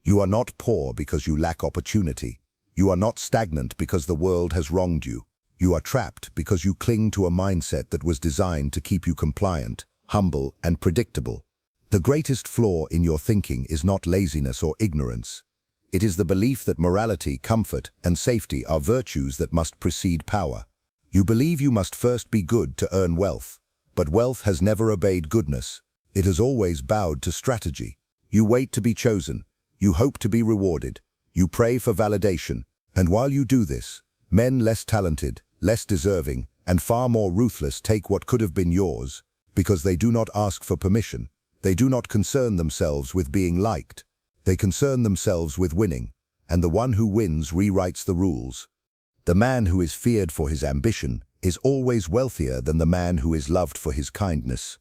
You are not poor because you lack opportunity. You are not stagnant because the world has wronged you. You are trapped because you cling to a mindset that was designed to keep you compliant, humble, and predictable. The greatest flaw in your thinking is not laziness or ignorance. It is the belief that morality, comfort, and safety are virtues that must precede power. You believe you must first be good to earn wealth. But wealth has never obeyed goodness. It has always bowed to strategy. You wait to be chosen. You hope to be rewarded. You pray for validation. And while you do this, men less talented, less deserving, and far more ruthless take what could have been yours, because they do not ask for permission. They do not concern themselves with being liked. They concern themselves with winning, and the one who wins rewrites the rules. The man who is feared for his ambition is always wealthier than the man who is loved for his kindness,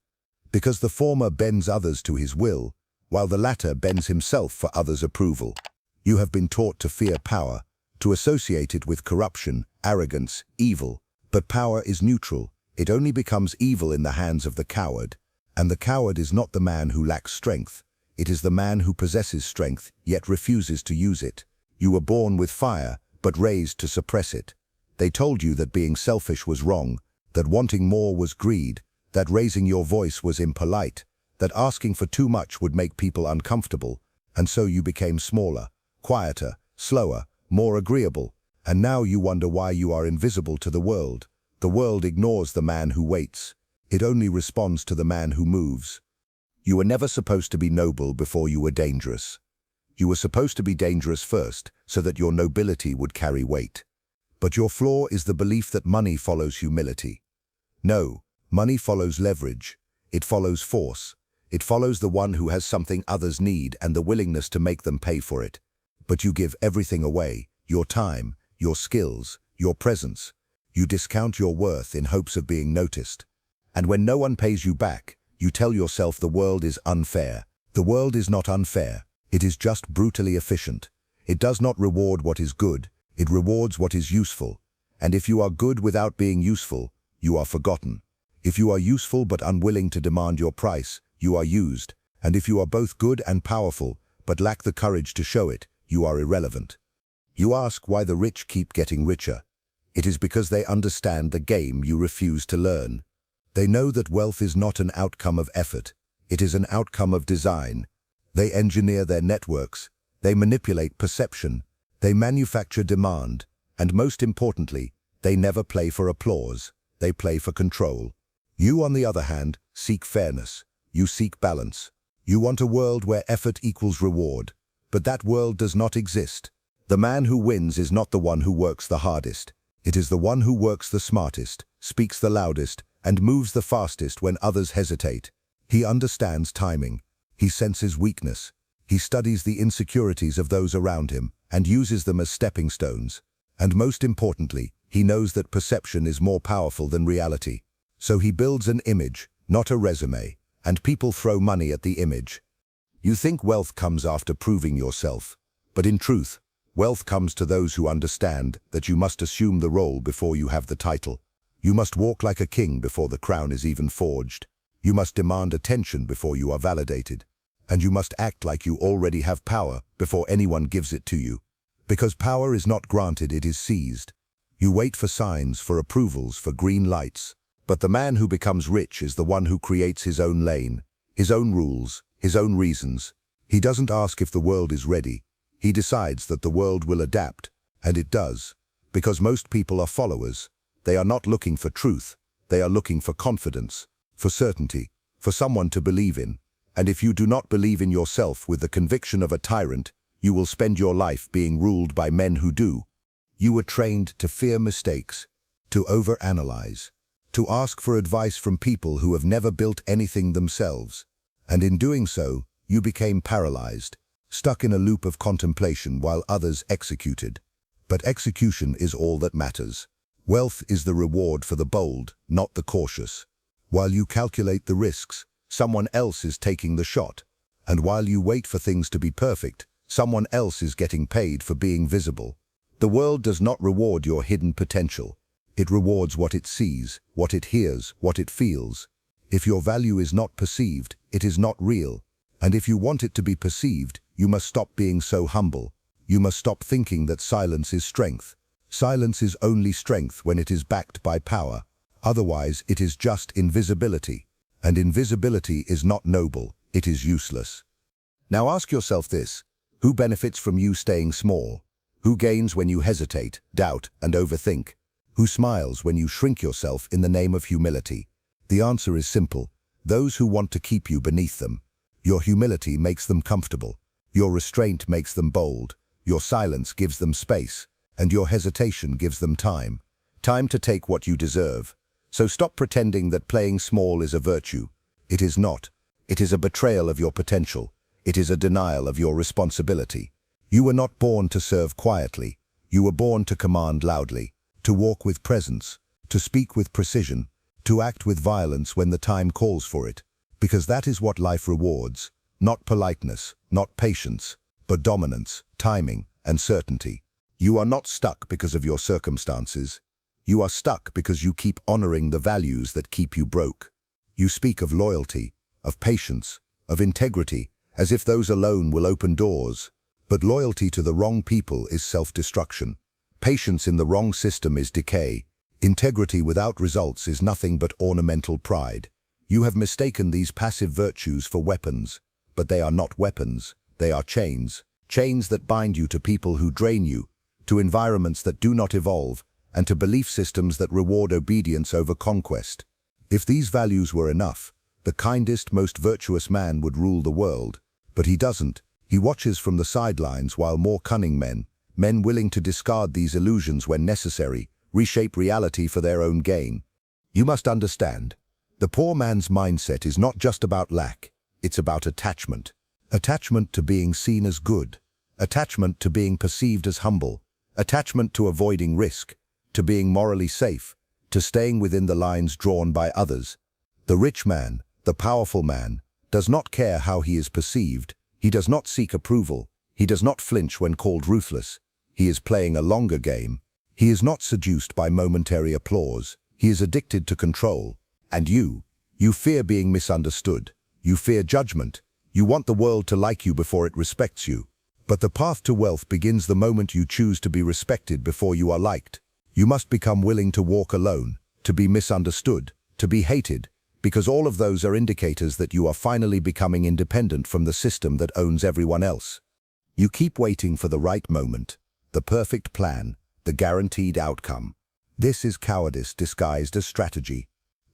because the former bends others to his will, while the latter bends himself for others' approval. You have been taught to fear power, to associate it with corruption, arrogance, evil, but power is neutral. It only becomes evil in the hands of the coward, and the coward is not the man who lacks strength. It is the man who possesses strength, yet refuses to use it. You were born with fire, but raised to suppress it. They told you that being selfish was wrong, that wanting more was greed, that raising your voice was impolite, that asking for too much would make people uncomfortable, and so you became smaller, quieter, slower, more agreeable, and now you wonder why you are invisible to the world. The world ignores the man who waits. It only responds to the man who moves. You were never supposed to be noble before you were dangerous. You were supposed to be dangerous first, so that your nobility would carry weight. But your flaw is the belief that money follows humility. No, money follows leverage. It follows force. It follows the one who has something others need and the willingness to make them pay for it. But you give everything away, your time, your skills, your presence. You discount your worth in hopes of being noticed. And when no one pays you back, you tell yourself the world is unfair. The world is not unfair. It is just brutally efficient. It does not reward what is good. It rewards what is useful. And if you are good without being useful, you are forgotten. If you are useful but unwilling to demand your price, you are used. And if you are both good and powerful, but lack the courage to show it, you are irrelevant. You ask why the rich keep getting richer. It is because they understand the game you refuse to learn. They know that wealth is not an outcome of effort. It is an outcome of design. They engineer their networks. They manipulate perception. They manufacture demand. And most importantly, they never play for applause. They play for control. You, on the other hand, seek fairness. You seek balance. You want a world where effort equals reward. But that world does not exist. The man who wins is not the one who works the hardest. It is the one who works the smartest, speaks the loudest, and moves the fastest when others hesitate. He understands timing. He senses weakness. He studies the insecurities of those around him and uses them as stepping stones. And most importantly, he knows that perception is more powerful than reality. So he builds an image, not a resume, and people throw money at the image. You think wealth comes after proving yourself, but in truth, wealth comes to those who understand that you must assume the role before you have the title. You must walk like a king before the crown is even forged. You must demand attention before you are validated. And you must act like you already have power before anyone gives it to you. Because power is not granted, it is seized. You wait for signs, for approvals, for green lights. But the man who becomes rich is the one who creates his own lane, his own rules, his own reasons. He doesn't ask if the world is ready. He decides that the world will adapt, and it does. Because most people are followers. They are not looking for truth. They are looking for confidence, for certainty, for someone to believe in. And if you do not believe in yourself with the conviction of a tyrant, you will spend your life being ruled by men who do. You were trained to fear mistakes, to overanalyze, to ask for advice from people who have never built anything themselves. And in doing so, you became paralyzed, stuck in a loop of contemplation while others executed. But execution is all that matters. Wealth is the reward for the bold, not the cautious. While you calculate the risks, someone else is taking the shot. And while you wait for things to be perfect, someone else is getting paid for being visible. The world does not reward your hidden potential. It rewards what it sees, what it hears, what it feels. If your value is not perceived, it is not real. And if you want it to be perceived, You must stop being so humble. You must stop thinking that silence is strength. Silence is only strength when it is backed by power. Otherwise, it is just invisibility. And invisibility is not noble, it is useless. Now ask yourself this: who benefits from you staying small? Who gains when you hesitate, doubt, and overthink? Who smiles when you shrink yourself in the name of humility? The answer is simple: those who want to keep you beneath them. Your humility makes them comfortable. Your restraint makes them bold. Your silence gives them space. And your hesitation gives them time. Time to take what you deserve. So stop pretending that playing small is a virtue. It is not. It is a betrayal of your potential. It is a denial of your responsibility. You were not born to serve quietly. You were born to command loudly, to walk with presence, to speak with precision, to act with violence when the time calls for it. Because that is what life rewards. Not politeness, not patience, but dominance, timing, and certainty. You are not stuck because of your circumstances. You are stuck because you keep honoring the values that keep you broke. You speak of loyalty, of patience, of integrity, as if those alone will open doors. But loyalty to the wrong people is self-destruction. Patience in the wrong system is decay. Integrity without results is nothing but ornamental pride. You have mistaken these passive virtues for weapons. But they are not weapons. They are chains. Chains that bind you to people who drain you, to environments that do not evolve, and to belief systems that reward obedience over conquest. If these values were enough, the kindest, most virtuous man would rule the world. But he doesn't. He watches from the sidelines while more cunning men willing to discard these illusions when necessary, reshape reality for their own gain. You must understand, the poor man's mindset is not just about lack, it's about attachment. Attachment to being seen as good. Attachment to being perceived as humble. Attachment to avoiding risk, to being morally safe, to staying within the lines drawn by others. The rich man, the powerful man, does not care how he is perceived. He does not seek approval. He does not flinch when called ruthless. He is playing a longer game. He is not seduced by momentary applause. He is addicted to control. And you fear being misunderstood. You fear judgment. You want the world to like you before it respects you. But the path to wealth begins the moment you choose to be respected before you are liked. You must become willing to walk alone, to be misunderstood, to be hated, because all of those are indicators that you are finally becoming independent from the system that owns everyone else. You keep waiting for the right moment, the perfect plan, the guaranteed outcome. This is cowardice disguised as strategy.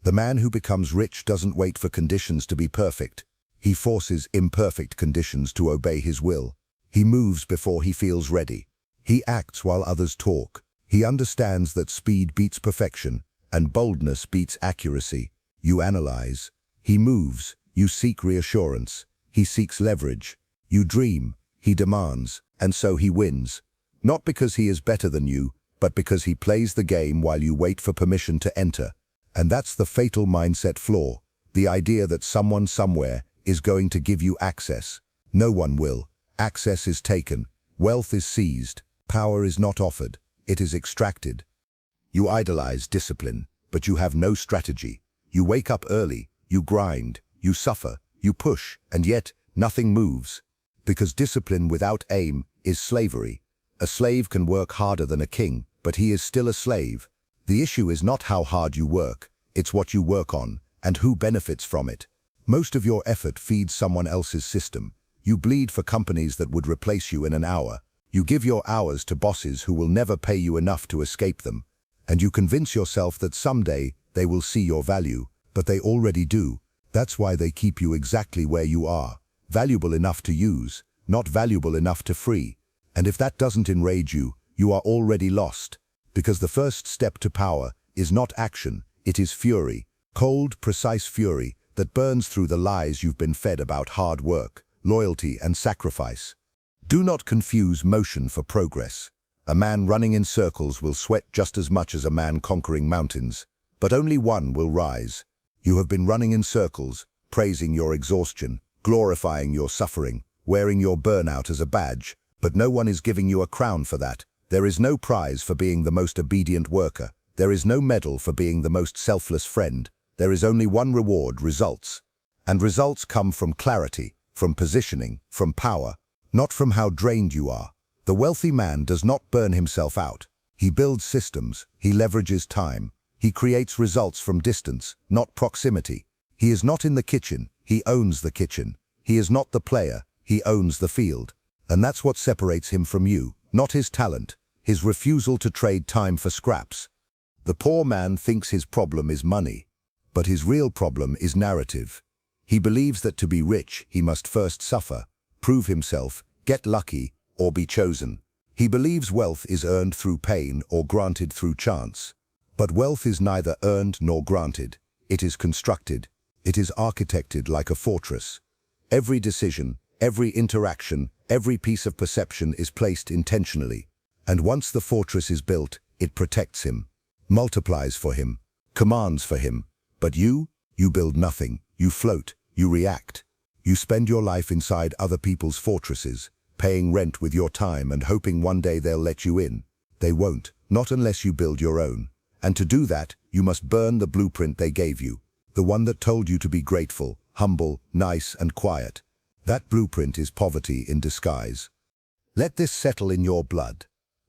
The man who becomes rich doesn't wait for conditions to be perfect. He forces imperfect conditions to obey his will. He moves before he feels ready. He acts while others talk. He understands that speed beats perfection, and boldness beats accuracy. You analyze. He moves. You seek reassurance. He seeks leverage. You dream. He demands. And so he wins. Not because he is better than you, but because he plays the game while you wait for permission to enter. And that's the fatal mindset flaw. The idea that someone somewhere is going to give you access. No one will. Access is taken. Wealth is seized. Power is not offered. It is extracted. You idolize discipline, but you have no strategy. You wake up early, you grind, you suffer, you push, and yet nothing moves. Because discipline without aim is slavery. A slave can work harder than a king, but he is still a slave. The issue is not how hard you work, it's what you work on, and who benefits from it. Most of your effort feeds someone else's system. You bleed for companies that would replace you in an hour. You give your hours to bosses who will never pay you enough to escape them. And you convince yourself that someday they will see your value, but they already do. That's why they keep you exactly where you are. Valuable enough to use, not valuable enough to free. And if that doesn't enrage you, you are already lost. Because the first step to power is not action, it is fury. Cold, precise fury that burns through the lies you've been fed about hard work, loyalty, and sacrifice. Do not confuse motion for progress. A man running in circles will sweat just as much as a man conquering mountains, but only one will rise. You have been running in circles, praising your exhaustion, glorifying your suffering, wearing your burnout as a badge, but no one is giving you a crown for that. There is no prize for being the most obedient worker. There is no medal for being the most selfless friend. There is only one reward: results. And results come from clarity, from positioning, from power. not from how drained you are. The wealthy man does not burn himself out. He builds systems, he leverages time, he creates results from distance, not proximity. He is not in the kitchen, he owns the kitchen. He is not the player, he owns the field. And that's what separates him from you, not his talent, his refusal to trade time for scraps. The poor man thinks his problem is money, but his real problem is narrative. He believes that to be rich, he must first suffer, prove himself, get lucky, or be chosen. He believes wealth is earned through pain or granted through chance. But wealth is neither earned nor granted. It is constructed. It is architected like a fortress. Every decision, every interaction, every piece of perception is placed intentionally. And once the fortress is built, it protects him, multiplies for him, commands for him. But you build nothing. You float. You react. You spend your life inside other people's fortresses, paying rent with your time and hoping one day they'll let you in. They won't, not unless you build your own. And to do that, you must burn the blueprint they gave you, the one that told you to be grateful, humble, nice, and quiet. That blueprint is poverty in disguise. Let this settle in your blood.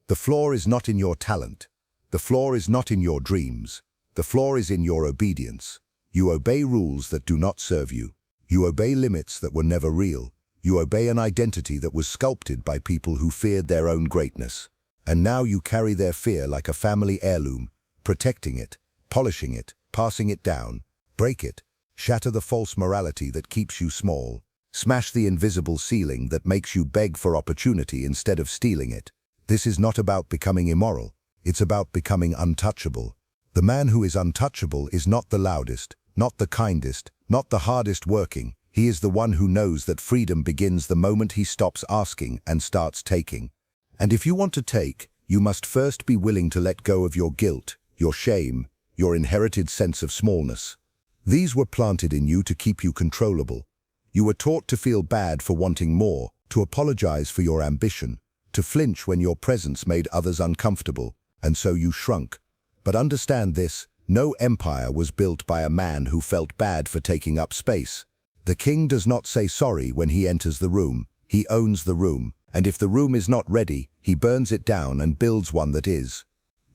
The flaw is not in your talent. The flaw is not in your dreams. The flaw is in your obedience. You obey rules that do not serve you. You obey limits that were never real. You obey an identity that was sculpted by people who feared their own greatness. And now you carry their fear like a family heirloom, protecting it, polishing it, passing it down. Break it. Shatter the false morality that keeps you small. Smash the invisible ceiling that makes you beg for opportunity instead of stealing it. This is not about becoming immoral. It's about becoming untouchable. The man who is untouchable is not the loudest, not the kindest, not the hardest working. He is the one who knows that freedom begins the moment he stops asking and starts taking. And if you want to take, you must first be willing to let go of your guilt, your shame, your inherited sense of smallness. These were planted in you to keep you controllable. You were taught to feel bad for wanting more, to apologize for your ambition, to flinch when your presence made others uncomfortable, and so you shrunk. But understand this, no empire was built by a man who felt bad for taking up space. The king does not say sorry when he enters the room. He owns the room, and if the room is not ready, he burns it down and builds one that is.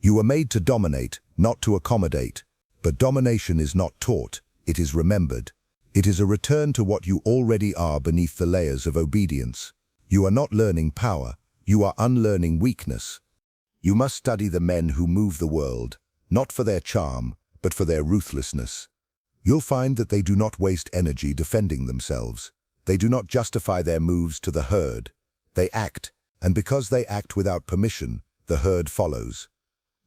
You were made to dominate, not to accommodate. But domination is not taught, it is remembered. It is a return to what you already are beneath the layers of obedience. You are not learning power, you are unlearning weakness. You must study the men who move the world, not for their charm, but for their ruthlessness. You'll find that they do not waste energy defending themselves. They do not justify their moves to the herd. They act, and because they act without permission, the herd follows.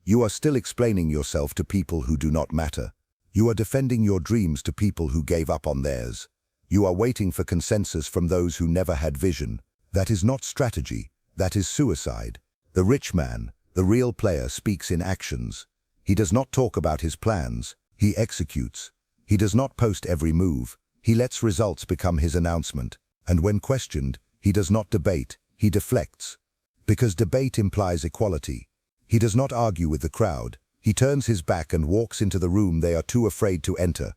You are still explaining yourself to people who do not matter. You are defending your dreams to people who gave up on theirs. You are waiting for consensus from those who never had vision. That is not strategy, that is suicide. The rich man, the real player, speaks in actions. He does not talk about his plans, he executes. He does not post every move, he lets results become his announcement. And when questioned, he does not debate, he deflects. Because debate implies equality. He does not argue with the crowd, he turns his back and walks into the room they are too afraid to enter.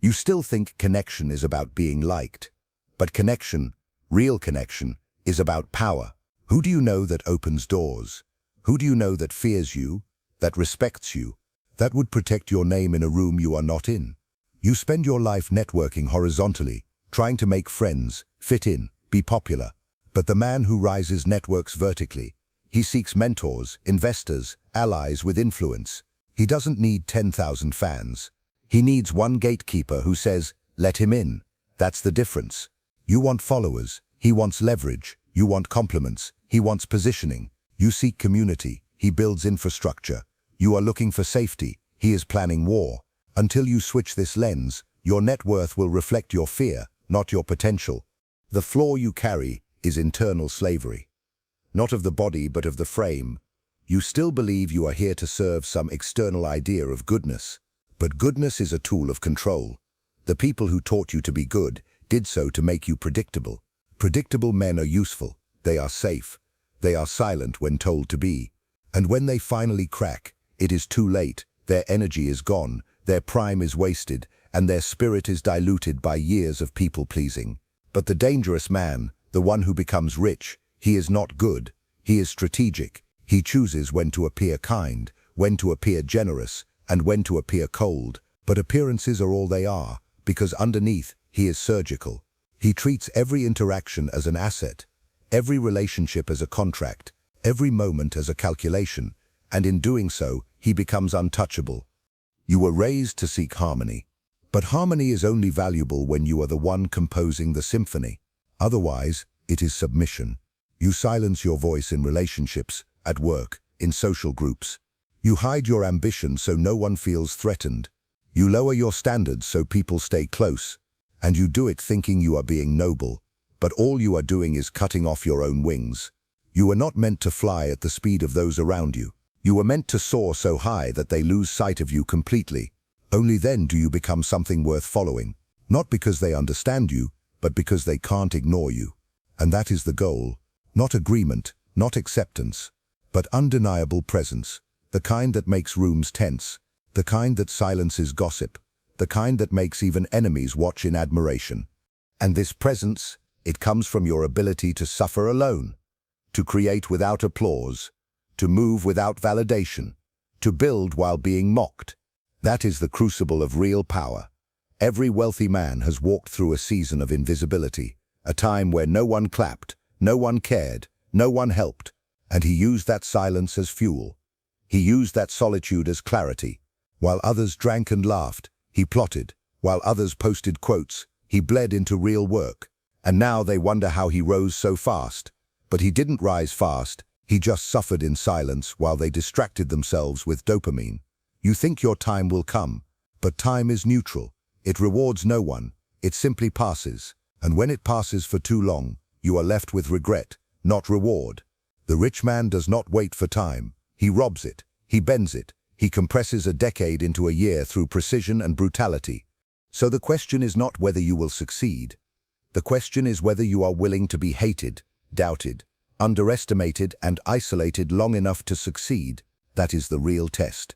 You still think connection is about being liked. But connection, real connection, is about power. Who do you know that opens doors? Who do you know that fears you, that respects you, that would protect your name in a room you are not in? You spend your life networking horizontally, trying to make friends, fit in, be popular. But the man who rises networks vertically. He seeks mentors, investors, allies with influence. He doesn't need 10,000 fans. He needs one gatekeeper who says, let him in. That's the difference. You want followers, he wants leverage. You want compliments, he wants positioning. You seek community, he builds infrastructure. You are looking for safety, he is planning war. Until you switch this lens, your net worth will reflect your fear, not your potential. The flaw you carry is internal slavery. Not of the body, but of the frame. You still believe you are here to serve some external idea of goodness. But goodness is a tool of control. The people who taught you to be good did so to make you predictable. Predictable men are useful. They are safe. They are silent when told to be. And when they finally crack, it is too late. Their energy is gone, their prime is wasted, and their spirit is diluted by years of people-pleasing. But the dangerous man, The one who becomes rich, he is not good. He is strategic. He chooses when to appear kind, when to appear generous, and when to appear cold. But appearances are all they are, because underneath, he is surgical. He treats every interaction as an asset, every relationship as a contract, every moment as a calculation, and in doing so, he becomes untouchable. You were raised to seek harmony, but harmony is only valuable when you are the one composing the symphony. Otherwise, it is submission. You silence your voice in relationships, at work, in social groups. You hide your ambition so no one feels threatened. You lower your standards so people stay close, and you do it thinking you are being noble, but all you are doing is cutting off your own wings. You were not meant to fly at the speed of those around you. You were meant to soar so high that they lose sight of you completely. Only then do you become something worth following, not because they understand you, but because they can't ignore you. And that is the goal, not agreement, not acceptance, but undeniable presence, the kind that makes rooms tense, the kind that silences gossip, the kind that makes even enemies watch in admiration. And this presence, it comes from your ability to suffer alone, to create without applause, to move without validation, to build while being mocked. That is the crucible of real power. Every wealthy man has walked through a season of invisibility, a time where no one clapped, no one cared, no one helped, and he used that silence as fuel. He used that solitude as clarity. While others drank and laughed, he plotted. While others posted quotes, he bled into real work. And now they wonder how he rose so fast. But he didn't rise fast, he just suffered in silence while they distracted themselves with dopamine. You think your time will come, but time is neutral. It rewards no one, it simply passes. And when it passes for too long, you are left with regret, not reward. The rich man does not wait for time. He robs it, he bends it, he compresses a decade into a year through precision and brutality. So the question is not whether you will succeed. The question is whether you are willing to be hated, doubted, underestimated and isolated long enough to succeed. That is the real test.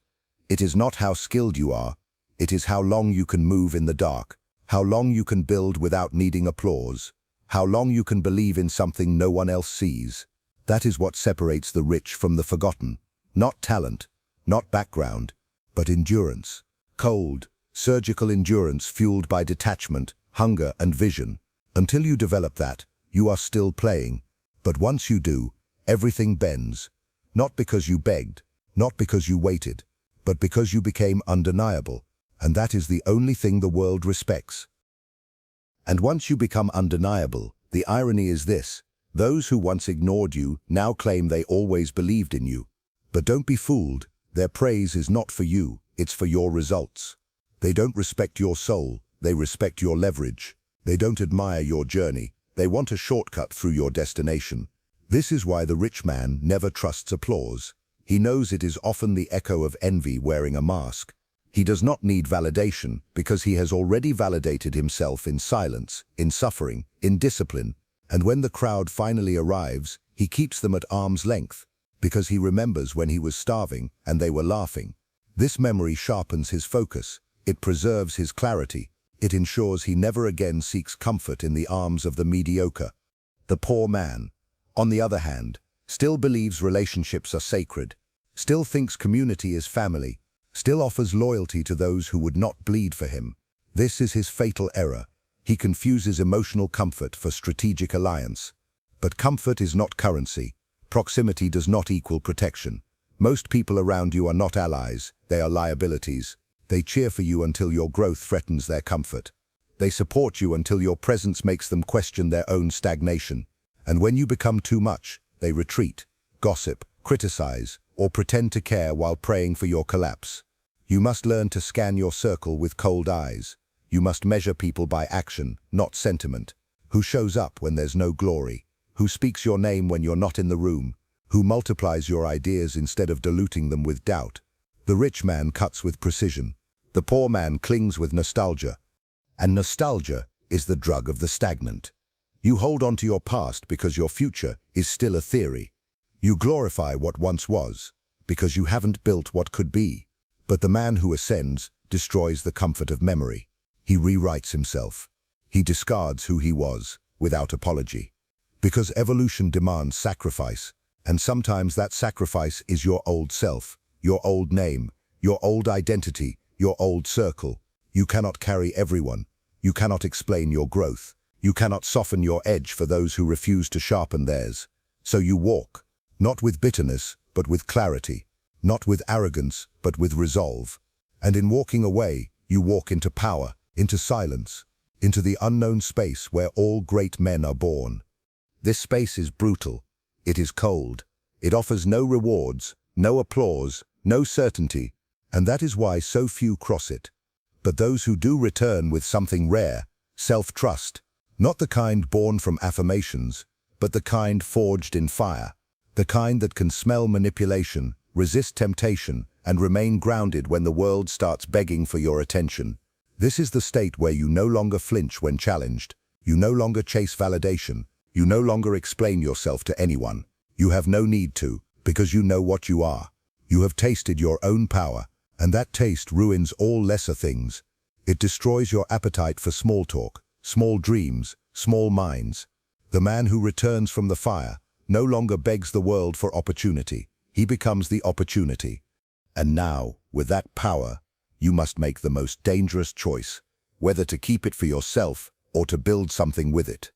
It is not how skilled you are, it is how long you can move in the dark, how long you can build without needing applause, how long you can believe in something no one else sees. That is what separates the rich from the forgotten. Not talent, not background, but endurance. Cold, surgical endurance fueled by detachment, hunger and vision. Until you develop that, you are still playing. But once you do, everything bends. Not because you begged, not because you waited, but because you became undeniable. And that is the only thing the world respects. And once you become undeniable, the irony is this: those who once ignored you now claim they always believed in you. But don't be fooled, their praise is not for you, it's for your results. They don't respect your soul, they respect your leverage. They don't admire your journey, they want a shortcut through your destination. This is why the rich man never trusts applause. He knows it is often the echo of envy wearing a mask. He does not need validation because he has already validated himself in silence, in suffering, in discipline. And when the crowd finally arrives, he keeps them at arm's length, because he remembers when he was starving and they were laughing. This memory sharpens his focus, it preserves his clarity, it ensures he never again seeks comfort in the arms of the mediocre. The poor man, on the other hand, still believes relationships are sacred, still thinks community is family, still offers loyalty to those who would not bleed for him. This is his fatal error. He confuses emotional comfort for strategic alliance. But comfort is not currency. Proximity does not equal protection. Most people around you are not allies, they are liabilities. They cheer for you until your growth threatens their comfort. They support you until your presence makes them question their own stagnation. And when you become too much, they retreat, gossip, criticize, or pretend to care while praying for your collapse. You must learn to scan your circle with cold eyes. You must measure people by action, not sentiment. Who shows up when there's no glory? Who speaks your name when you're not in the room? Who multiplies your ideas instead of diluting them with doubt? The rich man cuts with precision. The poor man clings with nostalgia. And nostalgia is the drug of the stagnant. You hold on to your past because your future is still a theory. You glorify what once was because you haven't built what could be. But the man who ascends destroys the comfort of memory. He rewrites himself. He discards who he was without apology. Because evolution demands sacrifice, and sometimes that sacrifice is your old self, your old name, your old identity, your old circle. You cannot carry everyone. You cannot explain your growth. You cannot soften your edge for those who refuse to sharpen theirs. So you walk, not with bitterness, but with clarity, not with arrogance, but with resolve. And in walking away, you walk into power, into silence, into the unknown space where all great men are born. This space is brutal. It is cold. It offers no rewards, no applause, no certainty, and that is why so few cross it. But those who do return with something rare, self-trust, not the kind born from affirmations, but the kind forged in fire, the kind that can smell manipulation, resist temptation, and remain grounded when the world starts begging for your attention. This is the state where you no longer flinch when challenged, you no longer chase validation, you no longer explain yourself to anyone. You have no need to, because you know what you are. You have tasted your own power, and that taste ruins all lesser things. It destroys your appetite for small talk, small dreams, small minds. The man who returns from the fire no longer begs the world for opportunity. He becomes the opportunity. And now, with that power, you must make the most dangerous choice, whether to keep it for yourself or to build something with it.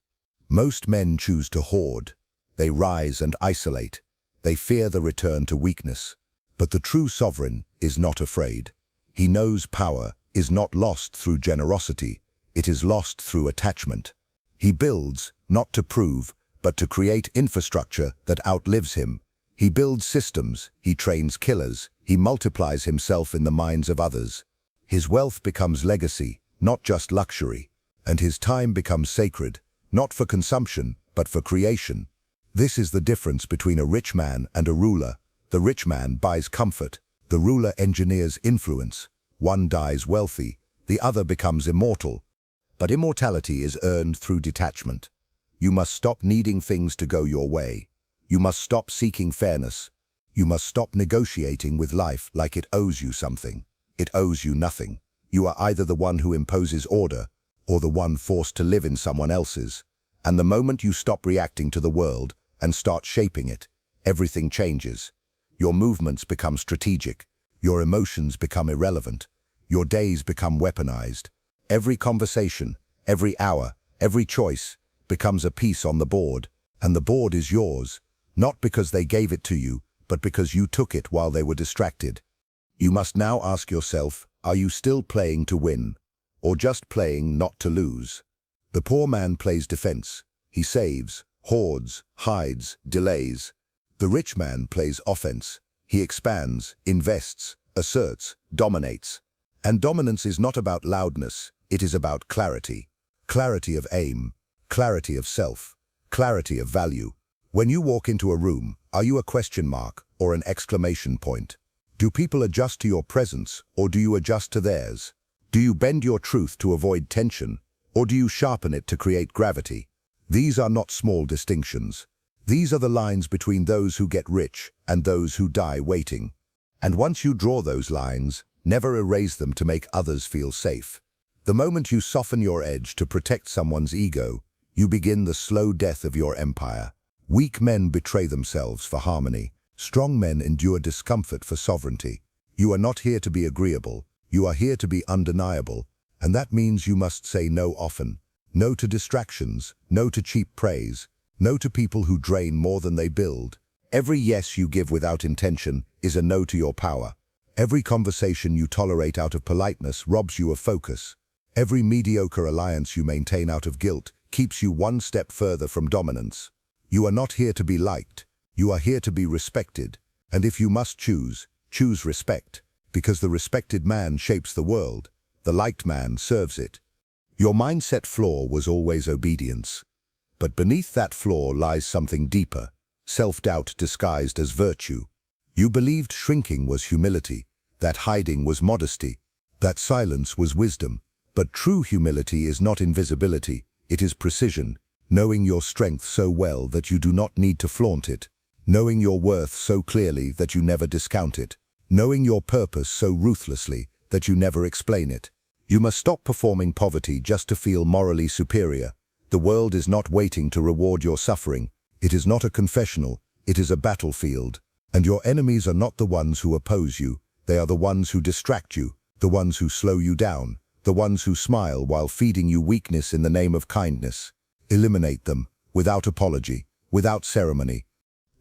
Most men choose to hoard. They rise and isolate. They fear the return to weakness. But the true sovereign is not afraid. He knows power is not lost through generosity. It is lost through attachment. He builds, not to prove, but to create infrastructure that outlives him. He builds systems, he trains killers, he multiplies himself in the minds of others. His wealth becomes legacy, not just luxury, and his time becomes sacred, not for consumption, but for creation. This is the difference between a rich man and a ruler. The rich man buys comfort, the ruler engineers influence. One dies wealthy, the other becomes immortal. But immortality is earned through detachment. You must stop needing things to go your way. You must stop seeking fairness. You must stop negotiating with life like it owes you something. It owes you nothing. You are either the one who imposes order or the one forced to live in someone else's. And the moment you stop reacting to the world and start shaping it, everything changes. Your movements become strategic. Your emotions become irrelevant. Your days become weaponized. Every conversation, every hour, every choice becomes a piece on the board, and the board is yours, not because they gave it to you, but because you took it while they were distracted. You must now ask yourself, are you still playing to win, or just playing not to lose? The poor man plays defense. He saves, hoards, hides, delays. The rich man plays offense. He expands, invests, asserts, dominates. And dominance is not about loudness, it is about clarity. Clarity of aim, clarity of self, clarity of value. When you walk into a room, are you a question mark or an exclamation point? Do people adjust to your presence or do you adjust to theirs? Do you bend your truth to avoid tension or do you sharpen it to create gravity? These are not small distinctions. These are the lines between those who get rich and those who die waiting. And once you draw those lines, never erase them to make others feel safe. The moment you soften your edge to protect someone's ego, you begin the slow death of your empire. Weak men betray themselves for harmony. Strong men endure discomfort for sovereignty. You are not here to be agreeable. You are here to be undeniable. And that means you must say no often. No to distractions. No to cheap praise. No to people who drain more than they build. Every yes you give without intention is a no to your power. Every conversation you tolerate out of politeness robs you of focus. Every mediocre alliance you maintain out of guilt keeps you one step further from dominance. You are not here to be liked. You are here to be respected. And if you must choose, choose respect, because the respected man shapes the world. The liked man serves it. Your mindset flaw was always obedience. But beneath that flaw lies something deeper, self-doubt disguised as virtue. You believed shrinking was humility, that hiding was modesty, that silence was wisdom. But true humility is not invisibility, it is precision, knowing your strength so well that you do not need to flaunt it, knowing your worth so clearly that you never discount it, knowing your purpose so ruthlessly that you never explain it. You must stop performing poverty just to feel morally superior. The world is not waiting to reward your suffering. It is not a confessional, it is a battlefield. And your enemies are not the ones who oppose you, they are the ones who distract you, the ones who slow you down, the ones who smile while feeding you weakness in the name of kindness. Eliminate them, without apology, without ceremony.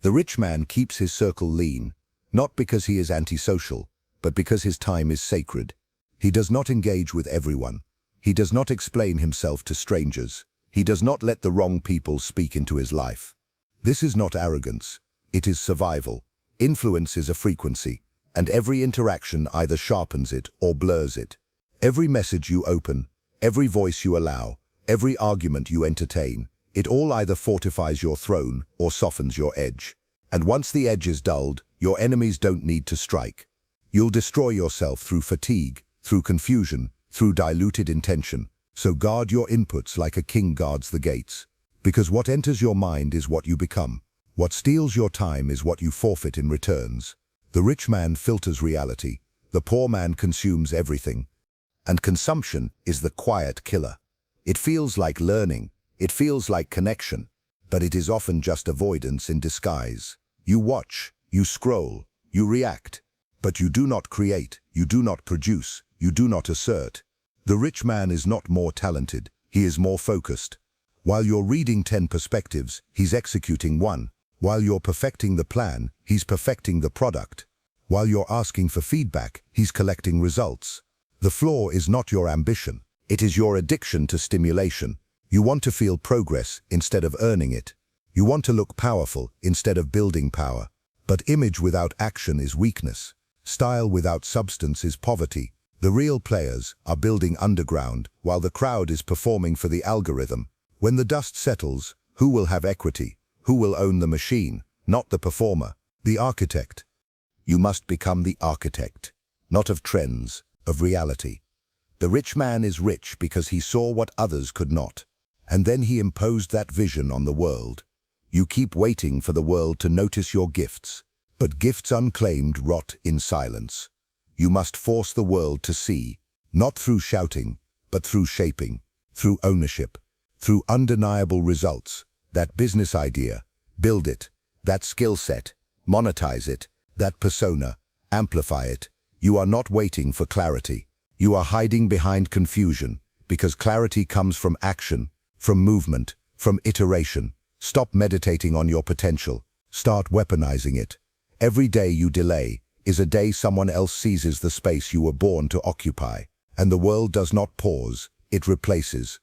The rich man keeps his circle lean, not because he is antisocial, but because his time is sacred. He does not engage with everyone. He does not explain himself to strangers. He does not let the wrong people speak into his life. This is not arrogance. It is survival. Influence is a frequency, and every interaction either sharpens it or blurs it. Every message you open, every voice you allow, every argument you entertain, it all either fortifies your throne or softens your edge. And once the edge is dulled, your enemies don't need to strike. You'll destroy yourself through fatigue, through confusion, through diluted intention. So guard your inputs like a king guards the gates. Because what enters your mind is what you become. What steals your time is what you forfeit in returns. The rich man filters reality. The poor man consumes everything. And consumption is the quiet killer. It feels like learning. It feels like connection. But it is often just avoidance in disguise. You watch, you scroll, you react. But you do not create, you do not produce, you do not assert. The rich man is not more talented, he is more focused. While you're reading 10 perspectives, he's executing one. While you're perfecting the plan, he's perfecting the product. While you're asking for feedback, he's collecting results. The flaw is not your ambition, it is your addiction to stimulation. You want to feel progress instead of earning it. You want to look powerful instead of building power. But image without action is weakness. Style without substance is poverty. The real players are building underground while the crowd is performing for the algorithm. When the dust settles, who will have equity? Who will own the machine? Not the performer, the architect. You must become the architect, not of trends, of reality. The rich man is rich because he saw what others could not. And then he imposed that vision on the world. You keep waiting for the world to notice your gifts, but gifts unclaimed rot in silence. You must force the world to see, not through shouting, but through shaping, through ownership, through undeniable results. That business idea, build it. That skill set, monetize it. That persona, amplify it. You are not waiting for clarity. You are hiding behind confusion, because clarity comes from action, from movement, from iteration. Stop meditating on your potential. Start weaponizing it. Every day you delay is a day someone else seizes the space you were born to occupy. And the world does not pause, it replaces.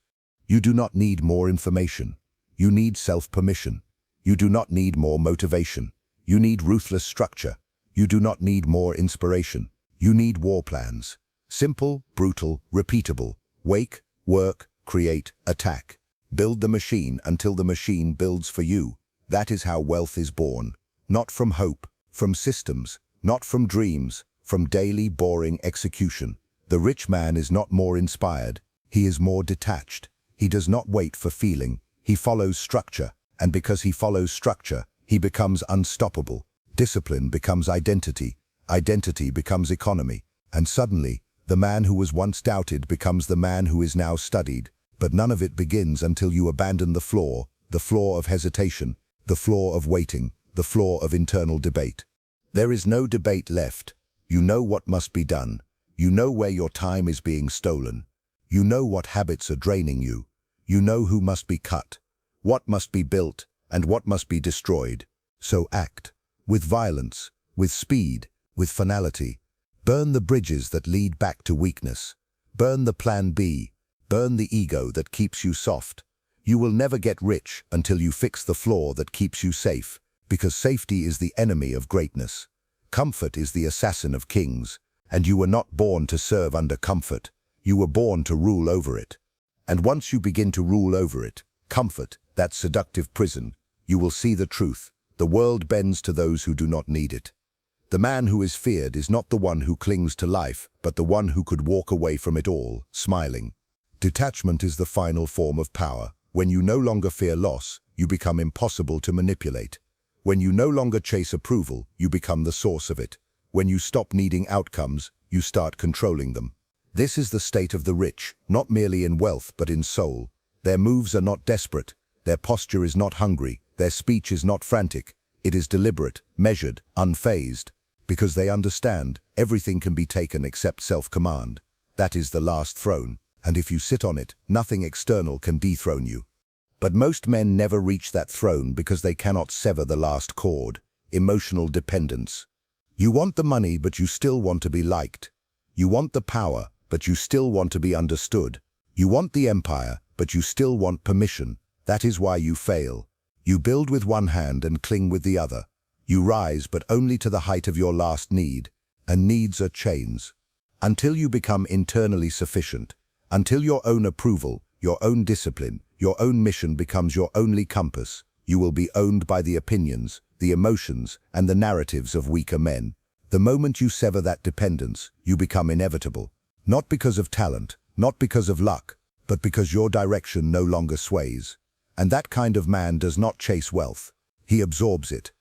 You do not need more information. You need self-permission. You do not need more motivation. You need ruthless structure. You do not need more inspiration. You need war plans. Simple, brutal, repeatable. Wake, work, create, attack. Build the machine until the machine builds for you. That is how wealth is born. Not from hope, from systems, not from dreams, from daily boring execution. The rich man is not more inspired. He is more detached. He does not wait for feeling. He follows structure. And because he follows structure, he becomes unstoppable. Discipline becomes identity. Identity becomes economy. And suddenly, the man who was once doubted becomes the man who is now studied. But none of it begins until you abandon the flaw of hesitation, the flaw of waiting, the flaw of internal debate. There is no debate left. You know what must be done. You know where your time is being stolen. You know what habits are draining you. You know who must be cut, what must be built, and what must be destroyed. So act, with violence, with speed, with finality. Burn the bridges that lead back to weakness. Burn the plan B. Burn the ego that keeps you soft. You will never get rich until you fix the flaw that keeps you safe, because safety is the enemy of greatness. Comfort is the assassin of kings, and you were not born to serve under comfort. You were born to rule over it. And once you begin to rule over it, comfort, that seductive prison, you will see the truth. The world bends to those who do not need it. The man who is feared is not the one who clings to life, but the one who could walk away from it all, smiling. Detachment is the final form of power. When you no longer fear loss, you become impossible to manipulate. When you no longer chase approval, you become the source of it. When you stop needing outcomes, you start controlling them. This is the state of the rich, not merely in wealth but in soul. Their moves are not desperate. Their posture is not hungry. Their speech is not frantic. It is deliberate, measured, unfazed. Because they understand everything can be taken except self-command. That is the last throne, and if you sit on it, nothing external can dethrone you. But most men never reach that throne because they cannot sever the last cord, emotional dependence. You want the money, but you still want to be liked. You want the power, but you still want to be understood. You want the empire, but you still want permission. That is why you fail. You build with one hand and cling with the other. You rise, but only to the height of your last need, and needs are chains. Until you become internally sufficient, until your own approval, your own discipline, your own mission becomes your only compass, you will be owned by the opinions, the emotions, and the narratives of weaker men. The moment you sever that dependence, you become inevitable. Not because of talent, not because of luck, but because your direction no longer sways. And that kind of man does not chase wealth. He absorbs it.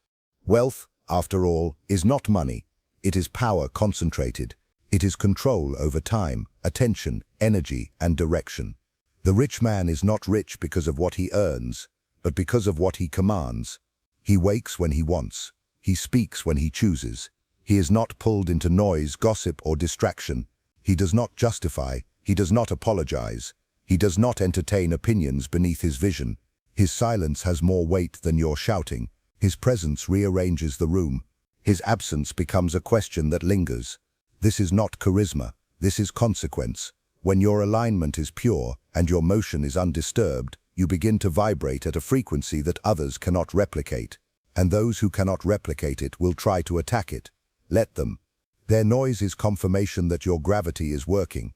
Wealth, after all, is not money. It is power concentrated. It is control over time, attention, energy, and direction. The rich man is not rich because of what he earns, but because of what he commands. He wakes when he wants. He speaks when he chooses. He is not pulled into noise, gossip, or distraction. He does not justify. He does not apologize. He does not entertain opinions beneath his vision. His silence has more weight than your shouting. His presence rearranges the room. His absence becomes a question that lingers. This is not charisma. This is consequence. When your alignment is pure and your motion is undisturbed, you begin to vibrate at a frequency that others cannot replicate. And those who cannot replicate it will try to attack it. Let them. Their noise is confirmation that your gravity is working.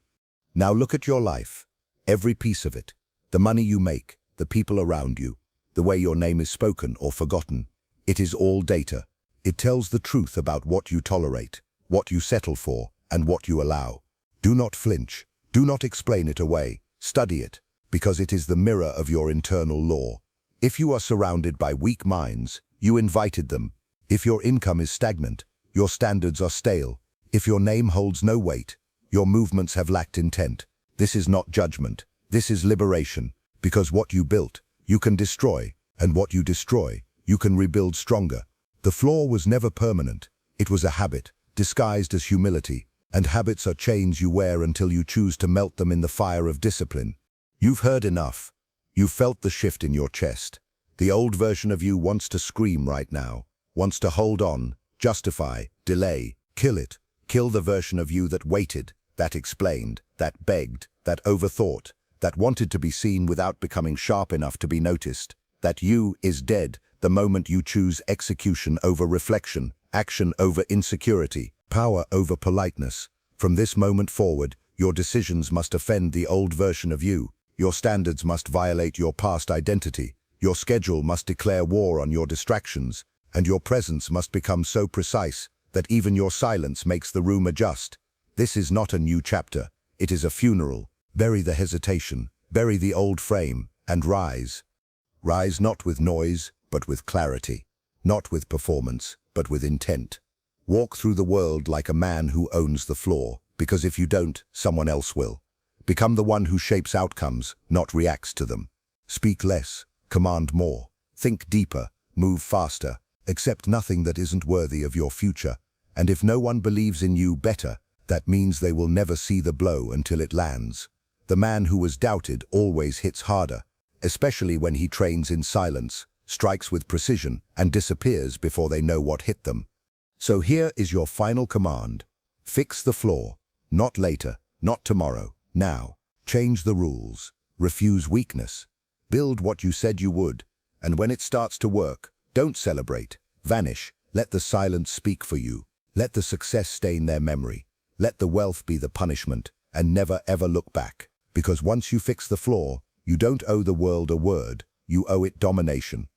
Now look at your life. Every piece of it. The money you make, the people around you, the way your name is spoken or forgotten. It is all data. It tells the truth about what you tolerate, what you settle for, and what you allow. Do not flinch. Do not explain it away. Study it, because it is the mirror of your internal law. If you are surrounded by weak minds, you invited them. If your income is stagnant, your standards are stale. If your name holds no weight, your movements have lacked intent. This is not judgment. This is liberation, because what you built, you can destroy, and what you destroy, you can rebuild stronger. The flaw was never permanent. It was a habit, disguised as humility, and habits are chains you wear until you choose to melt them in the fire of discipline. You've heard enough. You've felt the shift in your chest. The old version of you wants to scream right now, wants to hold on, justify, delay, kill it. Kill the version of you that waited, that explained, that begged, that overthought, that wanted to be seen without becoming sharp enough to be noticed. That you is dead the moment you choose execution over reflection, action over insecurity, power over politeness. From this moment forward, your decisions must offend the old version of you. Your standards must violate your past identity. Your schedule must declare war on your distractions, and your presence must become so precise that even your silence makes the room adjust. This is not a new chapter. It is a funeral. Bury the hesitation, bury the old frame, and rise. Rise not with noise, but with clarity. Not with performance, but with intent. Walk through the world like a man who owns the floor, because if you don't, someone else will. Become the one who shapes outcomes, not reacts to them. Speak less, command more. Think deeper, move faster. Accept nothing that isn't worthy of your future. And if no one believes in you better, that means they will never see the blow until it lands. The man who was doubted always hits harder, especially when he trains in silence, strikes with precision, and disappears before they know what hit them. So here is your final command. Fix the flaw. Not later, not tomorrow, now. Change the rules. Refuse weakness. Build what you said you would. And when it starts to work, don't celebrate. Vanish. Let the silence speak for you. Let the success stain their memory. Let the wealth be the punishment, and never ever look back. Because once you fix the flaw, you don't owe the world a word. You owe it domination.